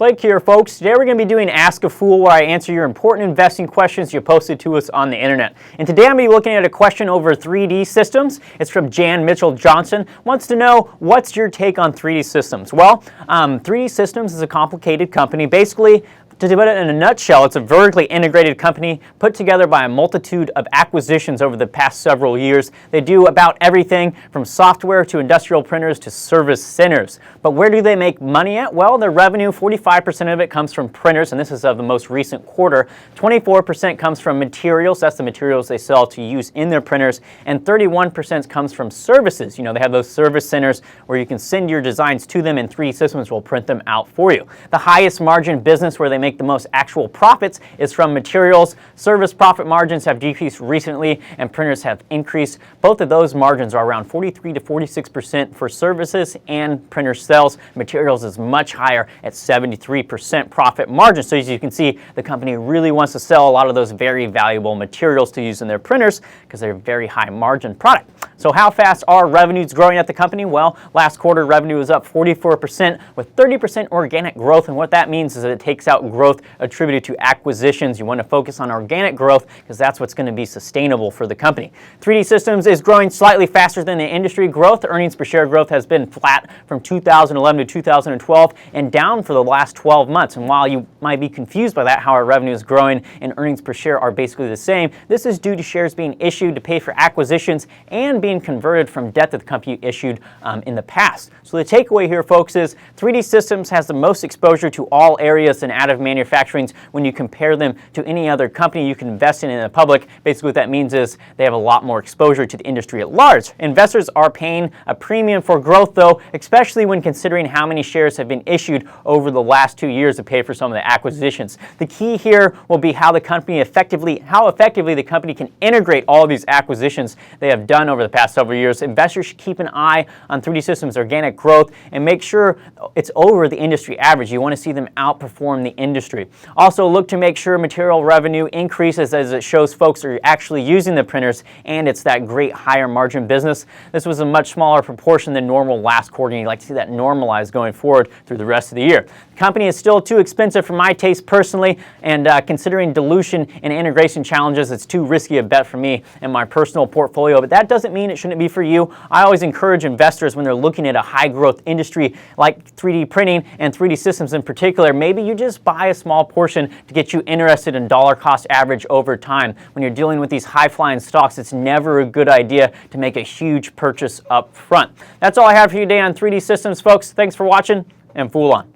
Blake here, folks. Today we're going to be doing Ask a Fool, where I answer your important investing questions you posted to us on the internet. And today I'm going to be looking at a question over 3D Systems. It's from Jan Mitchell Johnson. Wants to know, what's your take on 3D Systems? Well, 3D Systems is a complicated company. Basically, to put it in a nutshell, it's a vertically integrated company put together by a multitude of acquisitions over the past several years. They do about everything from software to industrial printers to service centers. But where do they make money at? Well, their revenue, 45% of it comes from printers, and this is of the most recent quarter. 24% comes from materials. That's the materials they sell to use in their printers. And 31% comes from services. You know, they have those service centers where you can send your designs to them and 3D Systems will print them out for you. The highest margin business where they make the most actual profits is from materials. Service profit margins have decreased recently and printers have increased. Both of those margins are around 43 to 46% for services and printer sales. Materials is much higher at 73% profit margin. So as you can see, the company really wants to sell a lot of those very valuable materials to use in their printers because they're a very high margin product. So how fast are revenues growing at the company? Well, last quarter revenue was up 44% with 30% organic growth, and what that means is that it takes out growth attributed to acquisitions. You want to focus on organic growth because that's what's going to be sustainable for the company. 3D Systems is growing slightly faster than the industry growth. The earnings per share growth has been flat from 2011 to 2012 and down for the last 12 months. And while you might be confused by that, how our revenue is growing and earnings per share are basically the same, this is due to shares being issued to pay for acquisitions and being converted from debt that the company issued in the past. So the takeaway here, folks, is 3D Systems has the most exposure to all areas in additive manufacturing when you compare them to any other company you can invest in the public. Basically what that means is they have a lot more exposure to the industry at large. Investors are paying a premium for growth, though, especially when considering how many shares have been issued over the last 2 years to pay for some of the acquisitions. The key here will be how effectively the company can integrate all of these acquisitions they have done over the past several years. Investors should keep an eye on 3D Systems' organic growth and make sure it's over the industry average. You want to see them outperform the industry. Also, look to make sure material revenue increases as it shows folks are actually using the printers and it's that great higher margin business. This was a much smaller proportion than normal last quarter, and you'd like to see that normalize going forward through the rest of the year. The company is still too expensive for my taste personally, and considering dilution and integration challenges, it's too risky a bet for me and my personal portfolio, but that doesn't mean it shouldn't be for you. I always encourage investors when they're looking at a high growth industry like 3D printing and 3D Systems in particular, maybe you just buy a small portion to get you interested in dollar cost average over time. When you're dealing with these high flying stocks, it's never a good idea to make a huge purchase up front. That's all I have for you today on 3D Systems, folks. Thanks for watching, and Fool on.